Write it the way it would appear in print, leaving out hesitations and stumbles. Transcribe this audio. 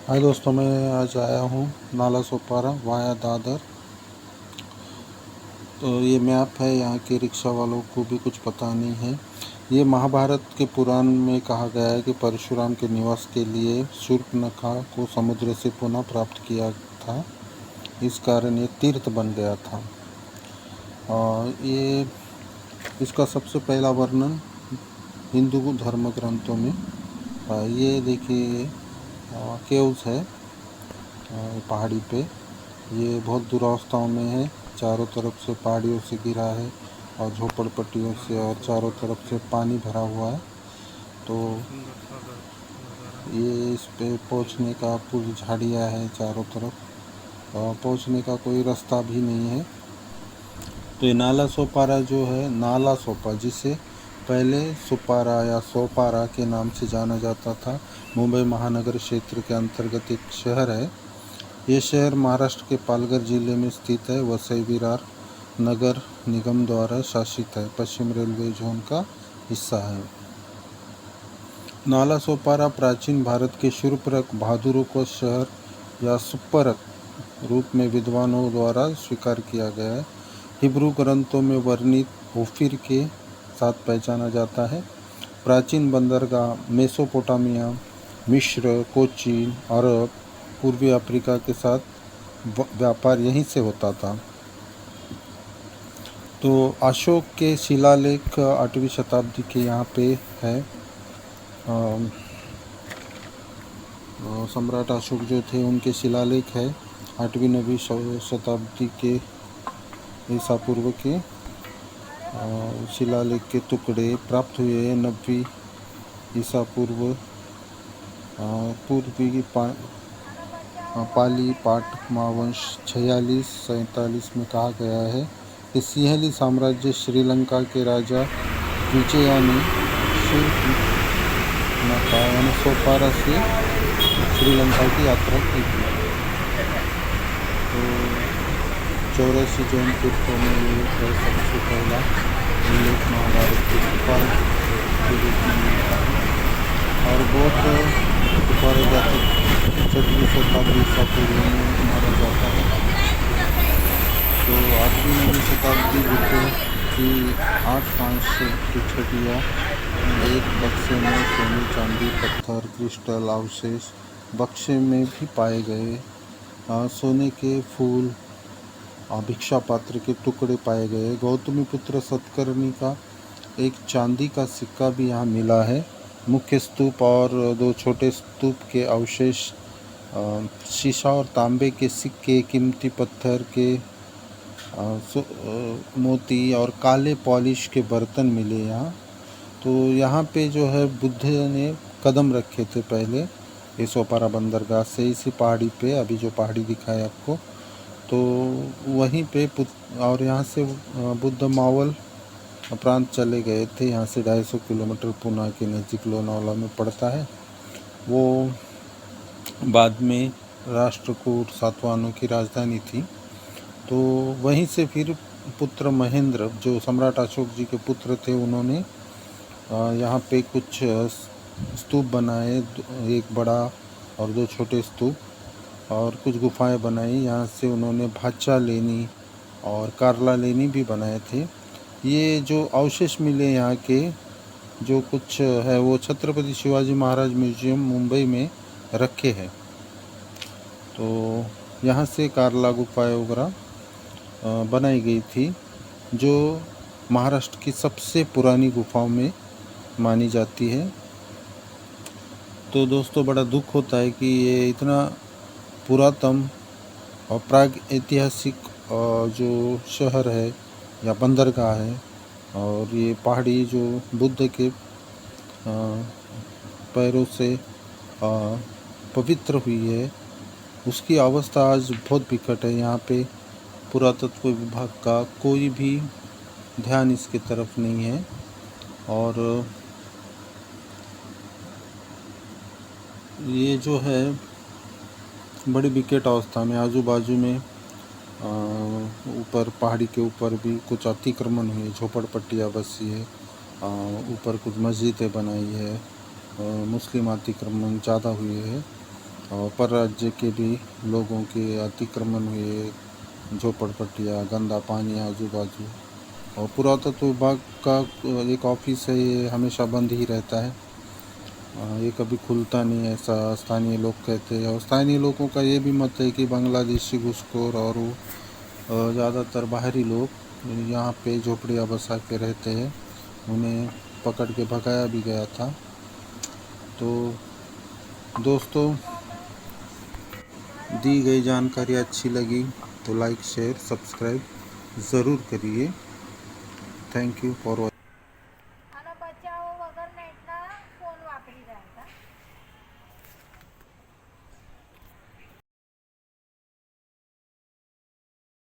हाय दोस्तों, मैं आज आया हूँ नाला सोपारा वाया दादर। तो ये मैप है, यहाँ के रिक्शा वालों को भी कुछ पता नहीं है। ये महाभारत के पुराण में कहा गया है कि परशुराम के निवास के लिए शूर्पणखा को समुद्र से पुनः प्राप्त किया था। इस कारण ये तीर्थ बन गया था। और ये इसका सबसे पहला वर्णन हिंदू धर्म ग्रंथों में। ये देखिए केव्स है पहाड़ी पे। ये बहुत दुरावस्थाओं में है, चारों तरफ से पहाड़ियों से घिरा है और झोपड़पट्टियों से, और चारों तरफ से पानी भरा हुआ है। तो ये इस पे पहुंचने का पूरी झाड़ियाँ है चारों तरफ, और पहुंचने का कोई रास्ता भी नहीं है। तो ये नाला सोपारा जो है, नाला सोपा जिसे पहले सुपारा या सोपारा के नाम से जाना जाता था, मुंबई महानगर क्षेत्र के अंतर्गत एक शहर है। ये शहर महाराष्ट्र के पालघर जिले में स्थित है। वसई विरार नगर निगम द्वारा शासित है, पश्चिम रेलवे जोन का हिस्सा है। नाला सोपारा प्राचीन भारत के शूर्पणख बहादुरों को शहर या सुपर्क रूप में विद्वानों द्वारा स्वीकार किया गया है। हिब्रू ग्रंथों में वर्णित ओफिर के साथ पहचाना जाता है। प्राचीन बंदरगाह मेसोपोटामिया, मिस्र, कोचीन, अरब, पूर्वी अफ्रीका के साथ व्यापार यहीं से होता था। तो अशोक के शिलालेख 8वीं शताब्दी के यहाँ पे है। सम्राट अशोक जो थे उनके शिलालेख है 8वीं 9वीं शताब्दी के ईसा पूर्व के शिलालेख के टुकड़े प्राप्त हुए हैं 9वीं ईसा पूर्व पूर्वी पाली पाट महावंश 46-47 में कहा गया है कि सिंहली साम्राज्य श्रीलंका के राजा विजया ने शूर्पणखा यानी सोपारा से श्रीलंका की यात्रा की थी। तो 84 जैन तीर्थों में ये सबसे पहला उल्लेख महाभारत के सोपारा के रूप में मिलता है। और बौद्ध सोपारा जाति 6वीं शताब्दी ईसा पूर्व में माना जाता है। तो 8वीं 9वीं शताब्दी बुद्ध की 8 कांच की छड़ियाँ एक बक्से में सोने, चांदी, पत्थर, क्रिस्टल अवशेष बक्से में भी पाए गए। सोने के फूल, भिक्षा पात्र के टुकड़े पाए गए। गौतमी पुत्र सतकर्णी का एक चांदी का सिक्का भी यहाँ मिला है। मुख्य स्तूप और 2 छोटे स्तूप के अवशेष, शीशा और तांबे के सिक्के, कीमती पत्थर के मोती और काले पॉलिश के बर्तन मिले यहाँ। तो यहाँ पे जो है बुद्ध ने कदम रखे थे पहले ये सोपारा बंदरगाह से, इसी पहाड़ी पे, अभी जो पहाड़ी दिखाए आपको, तो वहीं पे और यहाँ से बुद्ध मावल प्रांत चले गए थे। यहाँ से 250 किलोमीटर पूना के नज़दीक लोनावाला में पड़ता है। वो बाद में राष्ट्रकूट सातवाहनों की राजधानी थी। तो वहीं से फिर पुत्र महेंद्र जो सम्राट अशोक जी के पुत्र थे, उन्होंने यहाँ पे कुछ स्तूप बनाए, एक बड़ा और 2 छोटे स्तूप, और कुछ गुफाएं बनाई। यहाँ से उन्होंने भाचा लेनी और कारला लेनी भी बनाए थे। ये जो अवशेष मिले यहाँ के जो कुछ है वो छत्रपति शिवाजी महाराज म्यूजियम मुंबई में रखे हैं। तो यहाँ से कारला गुफाएं वगैरह बनाई गई थी, जो महाराष्ट्र की सबसे पुरानी गुफाओं में मानी जाती है। तो दोस्तों, बड़ा दुख होता है कि ये इतना पुरातन और प्राग ऐतिहासिक जो शहर है या बंदरगाह है, और ये पहाड़ी जो बुद्ध के पैरों से पवित्र हुई है, उसकी अवस्था आज बहुत विकट है। यहाँ पे पुरातत्व विभाग का कोई भी ध्यान इसके तरफ नहीं है। और ये जो है बड़ी विकट अवस्था में, आजू बाजू में ऊपर पहाड़ी के ऊपर भी कुछ अतिक्रमण हुए, झोपड़पट्टियाँ बसी है, ऊपर कुछ मस्जिदें बनाई है, मुस्लिम अतिक्रमण ज़्यादा हुए हैं। और पर राज्य के भी लोगों के अतिक्रमण हुए, झोपड़पट्टियाँ, गंदा पानी आजू बाजू। और पुरातत्व विभाग का एक ऑफिस है, ये हमेशा बंद ही रहता है, ये कभी खुलता नहीं है, ऐसा स्थानीय लोग कहते हैं। और स्थानीय लोगों का ये भी मत है कि बांग्लादेशी घुसखोर और वो ज़्यादातर बाहरी लोग यहाँ पे झोपड़ियाँ बसा के रहते हैं, उन्हें पकड़ के भगाया भी गया था। तो दोस्तों, दी गई जानकारी अच्छी लगी तो लाइक शेयर सब्सक्राइब ज़रूर करिए। Thank you for watching.